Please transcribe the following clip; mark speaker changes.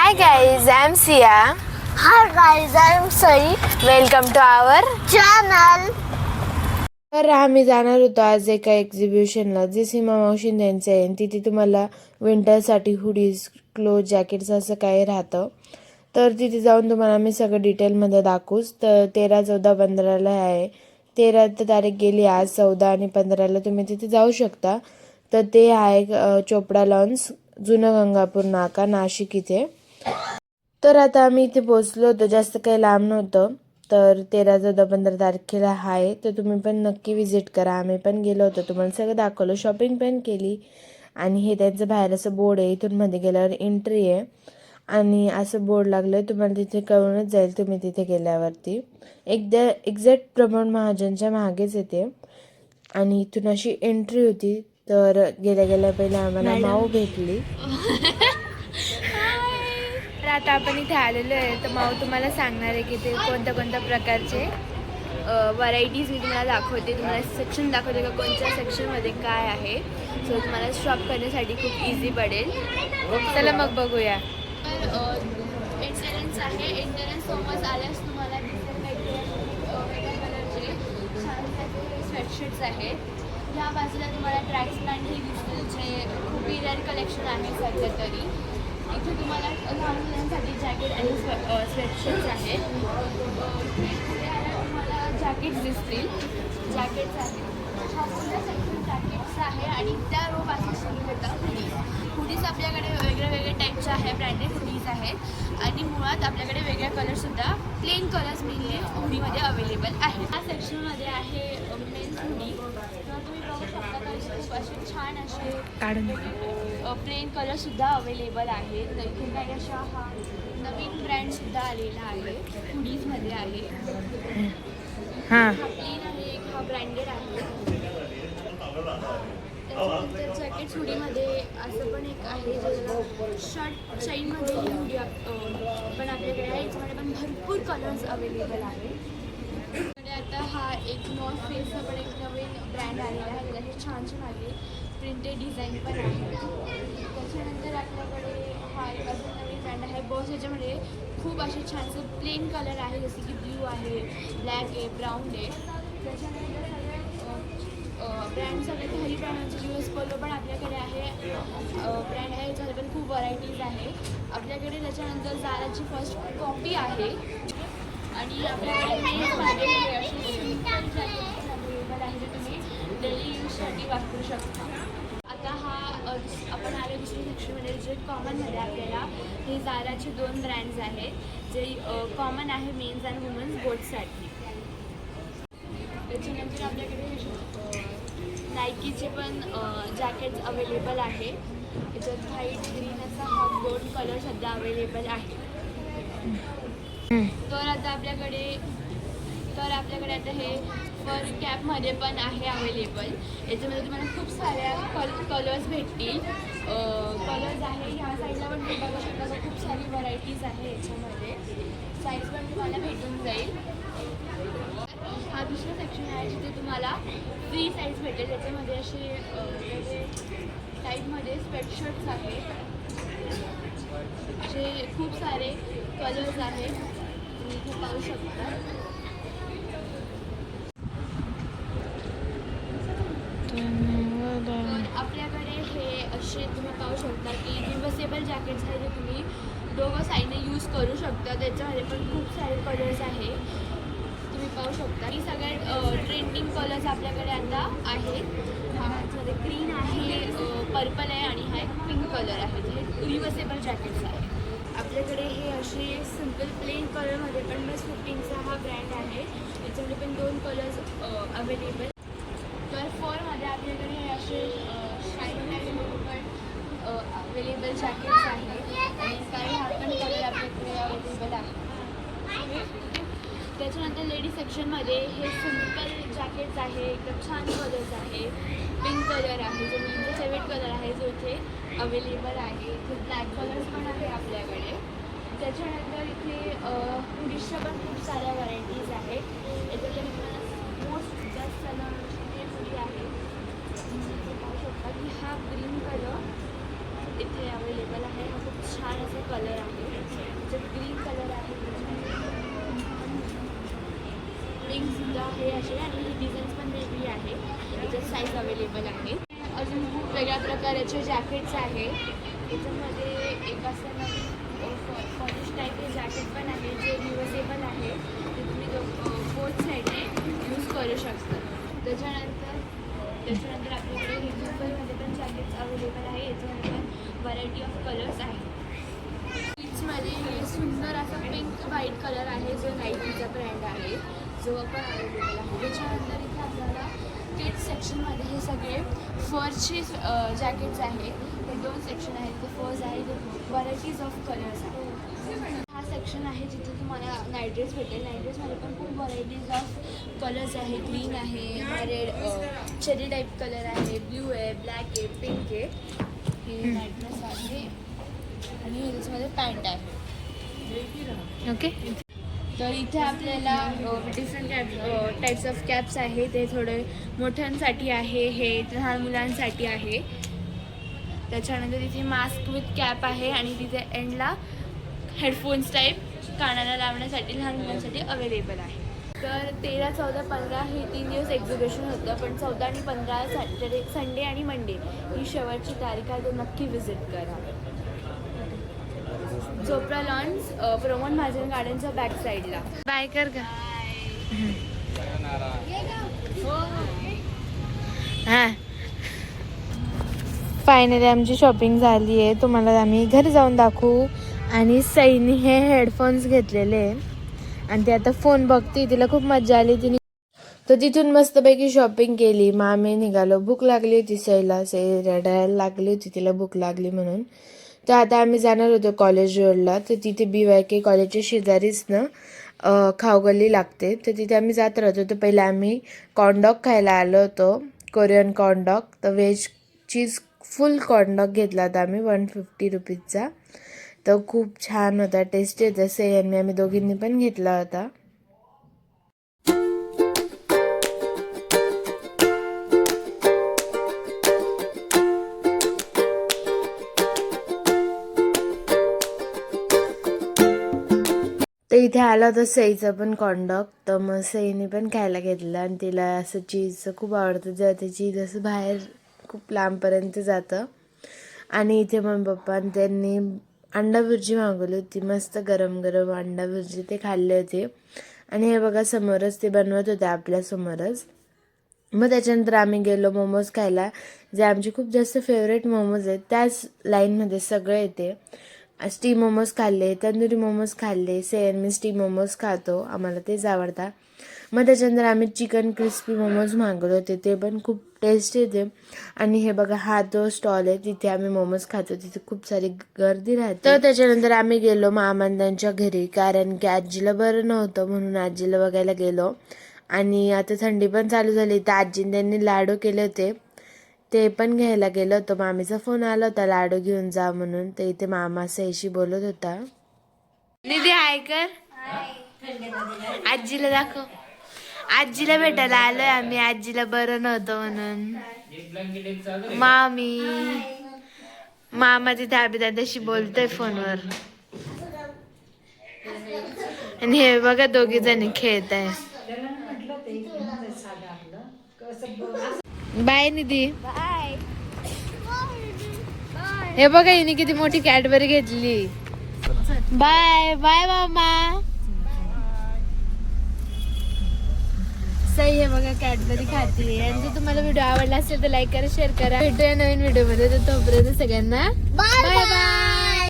Speaker 1: Hi guys, I'm Sia.
Speaker 2: Hi guys, I'm Sai.
Speaker 1: Welcome to our
Speaker 2: Channel.
Speaker 3: तर आम्ही जाणार होतो आज एका एक्झिबिशनला जे सीमा मावशीन त्यांचं आहे. तिथे तुम्हाला विंटरसाठी हुडीज, क्लोथ, जॅकेट्स असं काही राहतं. तर तिथे जाऊन तुम्हाला आम्ही सगळं डिटेलमध्ये दाखवूच. तर 13, 14, 15ला आहे. 13 तारीख गेली, आज 14 आणि 15ला तुम्ही तिथे जाऊ शकता. तर ते आहे चोपडा लॉन्स, जुनं गंगापूर नाका, नाशिक इथे. तर आता आम्ही इथे पोचलो होतो, जास्त काही लांब नव्हतं. तर 13, 14, 15 तारखेला आहे, तर तुम्ही पण नक्की विजिट करा. आम्ही पण गेलो होतो, तुम्हाला सगळं दाखवलं, शॉपिंग पण केली. आणि हे त्यांचं बाहेर असं बोर्ड आहे, इथून मध्ये गेल्यावर एंट्री आहे आणि असं बोर्ड लागलं आहे, तुम्हाला तिथे कळूनच जाईल तुम्ही तिथे गेल्यावरती. एक्झॅक्ट प्रमोद महाजनच्या मागेच येते आणि इथून अशी एंट्री होती. तर गेल्या गेल्या पहिला आम्हाला माऊ भेटली.
Speaker 1: तर आता आपण इथे आलेलो आहे. तर माऊ तुम्हाला सांगणार आहे की ते कोणत्या कोणत्या प्रकारचे व्हरायटीज मी तुम्हाला दाखवते. तुम्हाला सेक्शन दाखवते का कोणत्या सेक्शनमध्ये काय आहे. सो तुम्हाला शॉप करण्यासाठी खूप इझी पडेल. चला मग बघूया. तर एंट्रन्स आहे. एंट्रन्स समोर आल्यास तुम्हाला वेगळ्या कलरचे छान स्वेटशर्ट्स आहेत. ह्या बाजूला तुम्हाला ट्रॅक्स पॅन्ट हे दिसतील जे खूप रेअर कलेक्शन आहे सध्या तरी. इथे तुम्हाला लहान मुलांसाठी जॅकेट आणि स्वेटशर्ट्स आहेत. तुम्हाला जॅकेट्स दिसतील, जॅकेट्स आहेत. हा पूर्ण सेक्शन जॅकेट्स आहे आणि त्या रो बाजूला सुरू होतं हुडीज. हुडीज आपल्याकडे वेगळ्या वेगळ्या टाईपच्या आहे, ब्रँडेड हुडीज आहेत आणि मुळात आपल्याकडे वेगळ्या कलरसुद्धा प्लेन कलर्स मेनली हुडीमध्ये अवेलेबल आहेत. या सेक्शनमध्ये आहे मेन्स हुडी. तर तुम्ही बघू शकता तर खूप असे छान असे प्लेन कलरसुद्धा अवेलेबल आहेत. तर इथे काही अशा हा नवीन ब्रँडसुद्धा आलेला आहे, हुडीजमध्ये आहे. हा प्लेन आहे, एक हा ब्रँडेड आहे. त्याच्यानंतर जॅकेट्स हुडीमध्ये असं पण एक आहे ज्याला शर्ट चैनमध्ये ही हुडी पण आपल्याकडे आहे. याच्यामध्ये पण भरपूर कलर्स अवेलेबल आहेत. आता हा एक नॉर्थ फेसचा पण एक नवीन ब्रँड आलेला आहे. त्याचे छान छान आले प्रिंटेड डिझाईन पण आहे. त्याच्यानंतर आपल्याकडे हा एक अजून नवीन ब्रँड आहे बॉस. याच्यामध्ये खूप असे छानसे प्लेन कलर आहे जसे की ब्ल्यू आहे, ब्लॅक आहे, ब्राऊन आहे. त्याच्यानंतर सगळे ब्रँड सगळे काही ब्रँडांचे US पोलो पण आपल्याकडे आहे. ब्रँड आहे याच्यामध्ये पण खूप व्हरायटीज आहे आपल्याकडे. त्याच्यानंतर झाराची फर्स्ट कॉपी आहे आणि आपल्याकडे असे सिंपल जॅकेट अवेलेबल आहे जे तुम्ही डेली यूजसाठी वापरू शकता. आता हा आपण आले दुसऱ्या सेक्शनमध्ये जे कॉमनमध्ये आपल्याला हे झाराचे 2 ब्रँड्स आहेत जे कॉमन आहे मेन्स आणि वुमन्स बोथसाठी. त्याच्यानंतर आपल्याकडे नायकीचे पण जॅकेट्स अवेलेबल आहे. याच्यात व्हाईट ग्रीन असा हा 2 कलर सध्या अवेलेबल आहे. तर आपल्याकडे आता हे फर कॅपमध्ये पण आहे अवेलेबल. याच्यामध्ये तुम्हाला खूप साऱ्या कलर्स भेटतील. कलर्स आहे ह्या साईडला पण तुम्ही बघू शकता. खूप सारी व्हरायटीज आहे याच्यामध्ये. साईज पण तुम्हाला भेटून जाईल. हा दुसरा सेक्शन आहे जिथे तुम्हाला फ्री साईज भेटेल. त्याच्यामध्ये असे वेगळे टाईपमध्ये स्वेटशर्ट्स आहेत. असे खूप सारे कलर्स आहेत तुम्ही इथे पाहू शकता. आपल्याकडे हे असे तुम्ही पाहू शकता की रिव्हर्सेबल जॅकेट्स आहे जे तुम्ही दोघं साईडने यूज करू शकता. त्याच्यामध्ये पण खूप सारे कलर्स आहे तुम्ही पाहू शकता. ही सगळ्यात ट्रेंडिंग कलर्स आपल्याकडे आता आहेत. ह्यामध्ये ग्रीन आहे, पर्पल आहे आणि हा एक पिंक कलर आहे. हे रिव्हर्सेबल जॅकेट्स आहे आपल्याकडे. हे असे सिम्पल प्लेन कलरमध्ये पण बेस्ट फिफ्टिंगचा हा ब्रँड आहे. याच्यामध्ये पण 2 कलर्स अवेलेबल. तर फॉरमध्ये आपल्याकडे हे असे शाईन टाईपमध्ये पण अवेलेबल जॅकेट्स आहेत आणि काही हा पण कलर आपल्याकडे अवेलेबल आहे. त्याच्यानंतर लेडीज सेक्शनमध्ये हे सिम्पल जॅकेट्स आहे, एकदम छान कलर्स आहे. पिंक कलर आहे जो मुलींचा फेवरेट कलर आहे जो इथे अवेलेबल आहे. इथे ब्लॅक कलर्स पण आहे आपल्याकडे. त्याच्यानंतर इथे हुडीजच्या पण खूप साऱ्या व्हरायटीज आहेत. याच्यामध्ये तुम्हाला मोस्ट जास्त कलर हुडी आहे. पाहू शकता की हा ग्रीन कलर इथे अवेलेबल आहे. हा खूप छान असा कलर आहे. आहे असे आणि ही डिझाईन्स पण वेगळी आहे. याच्यात साईज अवेलेबल आहे. अजून खूप वेगळ्या प्रकारचे जॅकेट्स आहे. याच्यामध्ये एक असं नवीन कॉलेज टाईप हे जॅकेट पण आहे जे रिवर्सेबल आहे. ते तुम्ही बोथ साईडने यूज करू शकता. त्याच्यानंतर आपल्याकडे रिमूव्हलमध्ये पण जॅकेट्स अवेलेबल आहे. याच्यामध्ये पण व्हरायटी ऑफ कलर्स आहे. किड्समध्ये हे सुंदर असा पिंक व्हाईट कलर आहे जो नाईकीचा ब्रँड आहे जो पण अवेलेबल आहे. त्याच्यानंतर इथे आपल्याला किड्स सेक्शनमध्ये हे सगळे फरचे जॅकेट्स आहे. हे 2 सेक्शन आहेत. ते फर्स्ट आहे ते व्हरायटीज ऑफ कलर्स आहे. हा सेक्शन आहे जिथे तुम्हाला नाईट ड्रेस भेटेल. नाईट ड्रेसमध्ये पण खूप व्हरायटीज ऑफ कलर्स आहे. ग्रीन आहे, रेड चेरी टाईप कलर आहे, ब्ल्यू आहे, ब्लॅक आहे, पिंक आहे. हे नाईट ड्रेस आहे आणि त्याच्यामध्ये पॅन्ट आहे.
Speaker 3: ओके.
Speaker 1: तर इथे आपल्याला डिफरंट टाईप्स ऑफ कॅप्स आहे. ते थोडे मोठ्यांसाठी आहे, हे लहान मुलांसाठी आहे. त्याच्यानंतर तिथे मास्क विथ कॅप आहे आणि तिथे एंडला हेडफोन्स टाईप कानाला लावण्यासाठी लहान मुलांसाठी अवेलेबल आहे. तर 13, 14, 15 हे 3 दिवस एक्झिबिशन होतं. पण 14 आणि 15 सॅटर्डे, संडे आणि मंडे ही शेवटची तारीख आहे. तर नक्की विजिट करा. चोपडा लॉन्स प्रमोद महाजन गार्डनच्या बॅक साईडला.
Speaker 3: बाय कर का. हां, फायनली आमची शॉपिंग झाली आहे. तुम्हाला आम्ही घरी जाऊन दाखवू. आणि सईनी हे हेडफोन्स घेतलेले आणि ती आता फोन बघते. तिला खूप मजा आली. तिने तर तिथून मस्तपैकी शॉपिंग केली. मग आम्ही निघालो. भूक लागली होती सईला. सई रडायला लागली होती, तिला भूक लागली म्हणून. तर आता आम्ही जाणार होतो कॉलेज रोडला. तर तिथे BYK कॉलेजच्या शेजारीच ना खावगल्ली लागते. तर तिथे आम्ही जात राहतो. तर पहिले आम्ही कॉर्नडॉग खायला आलो होतो, कोरियन कॉर्नडॉग. तर व्हेज चीज फुल कॉर्नडॉग घेतला होता आम्ही 150 रुपीजचा. तर खूप छान होता, टेस्टी होता. सई आणि आम्ही दोघींनी पण घेतला होता. तर इथे आला होता सईचा पण कॉर्नडॉग. तर मग सईने पण खायला घेतलं आणि तिला असं चीजचं खूप आवडतं. जेव्हा ते चीज असं बाहेर खूप लांबपर्यंत जातं. आणि इथे मग पप्पा त्यांनी अंडा भुर्जी मागवली होती. मस्त गरम गरम अंडा भुर्जी ते खाल्ले होते. आणि हे बघा समोरच ते बनवत होते आपल्यासमोरच. मग त्याच्यानंतर आम्ही गेलो मोमोज खायला, जे आमचे खूप जास्त फेवरेट मोमोज आहेत. त्याच लाईनमध्ये सगळे येते. स्टीम मोमोज खाल्ले, तंदुरी मोमोज खाल्ले. मी स्टीम मोमोज खातो, आम्हाला तेच आवडतात. मग त्याच्यानंतर आम्ही चिकन क्रिस्पी मोमोज मागवले होते, ते पण खूप टेस्टी होते. आणि हे बघा हा तो स्टॉल आहे, तिथे आम्ही मोमोज खातो. तिथे खूप सारी गर्दी राहते. तर त्याच्यानंतर आम्ही गेलो मामांच्या घरी, कारण की आजीला बरं नव्हतं म्हणून आजीला बघायला गेलो. आणि आता थंडी पण चालू झाली, तर आजीने त्यांनी लाडू केले होते, ते पण घ्यायला गेलो होतो. मामीचा फोन आला होता लाडू घेऊन जा म्हणून. तर इथे मामा सईशी बोलत होता. निधी हाय कर, आजीला दाखव. आजीला भेटायला आलोय आम्ही, आजीला बरं नव्हतं म्हणून. मामा तिथे अभिदादाशी बोलतोय फोनवर. आणि हे बघा दोघी जणी खेळत आहे. बाय निधी.
Speaker 1: बाय.
Speaker 3: हे बघा हिने किती मोठी कॅडबरी घेतली. बाय बाय मामा. सई हे बघा कॅडबरी खाती. आणि जर तुम्हाला व्हिडिओ आवडला असेल तर लाईक करा, शेअर करा. भेटूया नवीन व्हिडिओ मध्ये. तर तोपर्यंत सगळ्यांना बाय बाय.